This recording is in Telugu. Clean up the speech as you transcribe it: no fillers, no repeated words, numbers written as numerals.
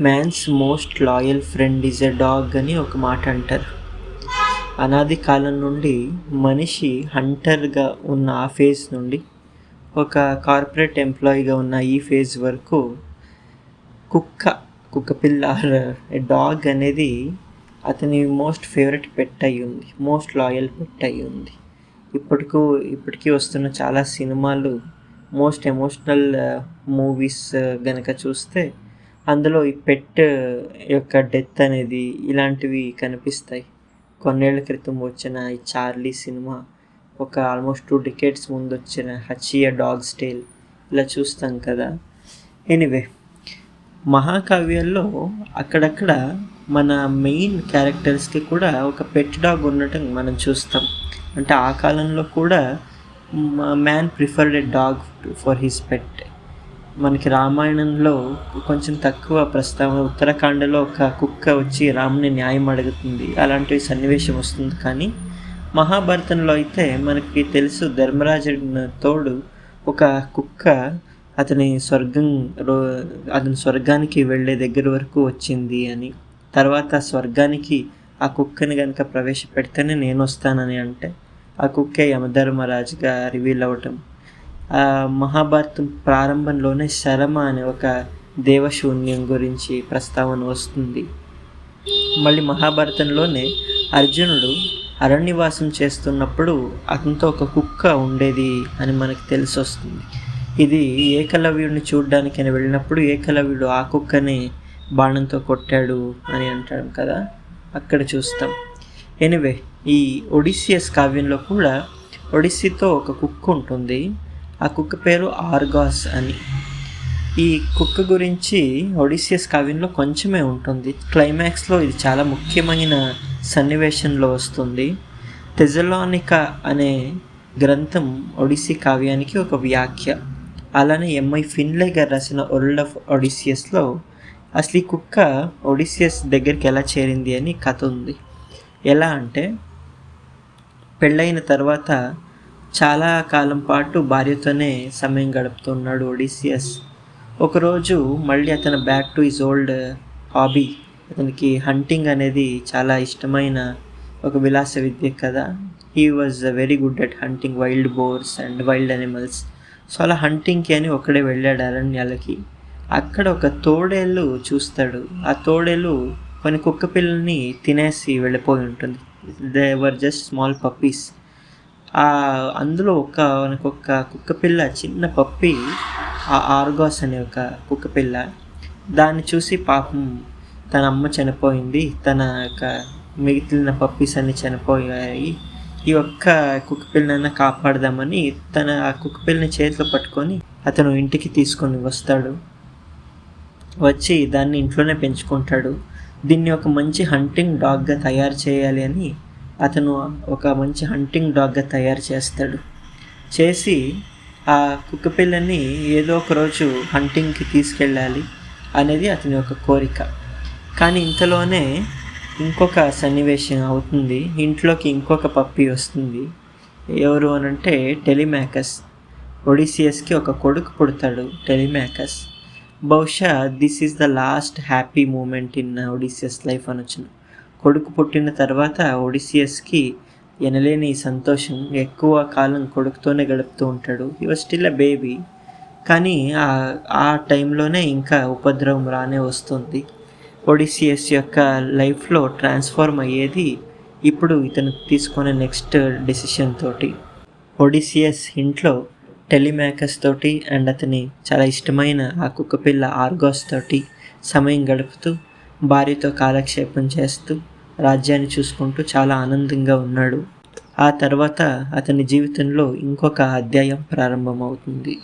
Man's most loyal friend is a dog అని ఒక మాట అంటారు. అనాది కాలం నుండి మనిషి హంటర్గా ఉన్న ఆ ఫేజ్ నుండి ఒక కార్పొరేట్ ఎంప్లాయీగా ఉన్న ఈ ఫేజ్ వరకు కుక్కపిల్ల డాగ్ అనేది అతని మోస్ట్ ఫేవరెట్ పెట్ అయి ఉంది, మోస్ట్ లాయల్ పెట్ అయి ఉంది. ఇప్పటికీ వస్తున్న చాలా సినిమాలు, మోస్ట్ ఎమోషనల్ మూవీస్ గనక చూస్తే అందులో ఈ పెట్ యొక్క డెత్ అనేది ఇలాంటివి కనిపిస్తాయి. కొన్నేళ్ల క్రితం వచ్చిన ఈ చార్లీ సినిమా, ఒక ఆల్మోస్ట్ 2 decades ముందు వచ్చిన హచీ ఎ డాగ్స్ టేల్, ఇలా చూస్తాం కదా. ఎనీవే, మహాకావ్యాల్లో అక్కడక్కడ మన మెయిన్ క్యారెక్టర్స్కి కూడా ఒక పెట్ డాగ్ ఉండటం మనం చూస్తాం. అంటే ఆ కాలంలో కూడా man preferred a dog for his pet. మనకి రామాయణంలో కొంచెం తక్కువ ప్రస్తావన, ఉత్తరాఖండలో ఒక కుక్క వచ్చి రాముని న్యాయం అడుగుతుంది, అలాంటి సన్నివేశం వస్తుంది. కానీ మహాభారతంలో అయితే మనకి తెలుసు, ధర్మరాజుని తోడు ఒక కుక్క అతని స్వర్గానికి వెళ్ళే దగ్గర వరకు వచ్చింది అని. తర్వాత స్వర్గానికి ఆ కుక్కని కనుక ప్రవేశపెడితేనే నేను వస్తానని అంటే ఆ కుక్కే యమధర్మరాజుగా రివీల్ అవ్వటం. మహాభారతం ప్రారంభంలోనే శరమ అనే ఒక దేవశూన్యం గురించి ప్రస్తావన వస్తుంది. మళ్ళీ మహాభారతంలోనే అర్జునుడు అరణ్యవాసం చేస్తున్నప్పుడు అతనితో ఒక కుక్క ఉండేది అని మనకి తెలిసి వస్తుంది. ఇది ఏకలవ్యుడిని చూడడానికి అని వెళ్ళినప్పుడు ఏకలవ్యుడు ఆ కుక్కని బాణంతో కొట్టాడు అని అంటాడు కదా, అక్కడ చూస్తాం. ఎనివే, ఈ ఒడిస్సియస్ కావ్యంలో కూడా ఒడిస్సీతో ఒక కుక్క ఉంటుంది. ఆ కుక్క పేరు ఆర్గాస్ అని. ఈ కుక్క గురించి ఒడిస్సియస్ కావ్యంలో కొంచెమే ఉంటుంది. క్లైమాక్స్లో ఇది చాలా ముఖ్యమైన సన్నివేశంలో వస్తుంది. థెసలోనికా అనే గ్రంథం ఒడిస్సీ కావ్యానికి ఒక వ్యాఖ్య. అలానే ఎంఐ ఫిన్లే గారు రాసిన వరల్డ్ ఆఫ్ ఒడిస్సియస్లో అసలు ఈ కుక్క ఒడిస్సియస్ దగ్గరికి ఎలా చేరింది అని కథ ఉంది. ఎలా అంటే, పెళ్ళైన తర్వాత చాలా కాలం పాటు భార్యతోనే సమయం గడుపుతున్నాడు ఒడిస్సియస్. ఒకరోజు మళ్ళీ అతను back to his old hobby. అతనికి హంటింగ్ అనేది చాలా ఇష్టమైన ఒక విలాస విద్య కదా. He was very good at hunting wild boars and wild animals. So అలా హంటింగ్కి అని ఒక్కడే వెళ్ళాడు అరణ్యాలకి. అక్కడ ఒక తోడేళ్ళు చూస్తాడు. ఆ తోడేళ్ళు కొన్ని కుక్క పిల్లల్ని తినేసి వెళ్ళిపోయి ఉంటుంది. They were just small puppies. అందులో ఒక కుక్క పిల్ల, చిన్న పప్పి, ఆ ఆర్గాస్ అనే ఒక కుక్క పిల్ల, దాన్ని చూసి పాపం తన అమ్మ చనిపోయింది, తన యొక్క మిగిలిన పప్పీస్ అన్నీ చనిపోయాయి, ఈ ఒక్క కుక్క పిల్లనైనా కాపాడదామని తన ఆ కుక్క పిల్లని చేతిలో పట్టుకొని అతను ఇంటికి తీసుకొని వస్తాడు. వచ్చి దాన్ని ఇంట్లోనే పెంచుకుంటాడు. దీన్ని ఒక మంచి హంటింగ్ డాగ్గా తయారు చేయాలి అని అతను ఒక మంచి హంటింగ్ డాగ్గా తయారు చేస్తాడు. చేసి ఆ కుక్క పిల్లని ఏదో ఒక రోజు హంటింగ్కి తీసుకెళ్ళాలి అనేది అతని యొక్క కోరిక. కానీ ఇంతలోనే ఇంకొక సన్నివేశం అవుతుంది. ఇంట్లోకి ఇంకొక పప్పి వస్తుంది. ఎవరు అనంటే టెలిమాకస్. ఒడిస్సియస్కి ఒక కొడుకు పుడతాడు, టెలిమాకస్. బహుశా this is the last happy moment in Odysseus life అనొచ్చును. కొడుకు పుట్టిన తర్వాత ఒడిస్సియస్కి ఎనలేని సంతోషం. ఎక్కువ కాలం కొడుకుతోనే గడుపుతూ ఉంటాడు. He was still a baby. కానీ ఆ టైంలోనే ఇంకా ఉపద్రవం రానే వస్తుంది. ఒడిస్సియస్ యొక్క లైఫ్లో ట్రాన్స్ఫార్మ్ అయ్యేది ఇప్పుడు ఇతను తీసుకునే నెక్స్ట్ డెసిషన్ తోటి. ఒడిస్సియస్ ఇంట్లో టెలిమాకస్ తోటి అండ్ అతని చాలా ఇష్టమైన ఆ కుక్కపిల్ల ఆర్గాస్ తోటి సమయం గడుపుతూ, భార్యతో కాలక్షేపం చేస్తూ, రాజ్యాన్ని చూసుకుంటూ చాలా ఆనందంగా ఉన్నాడు. ఆ తర్వాత అతని జీవితంలో ఇంకొక అధ్యాయం ప్రారంభమవుతుంది.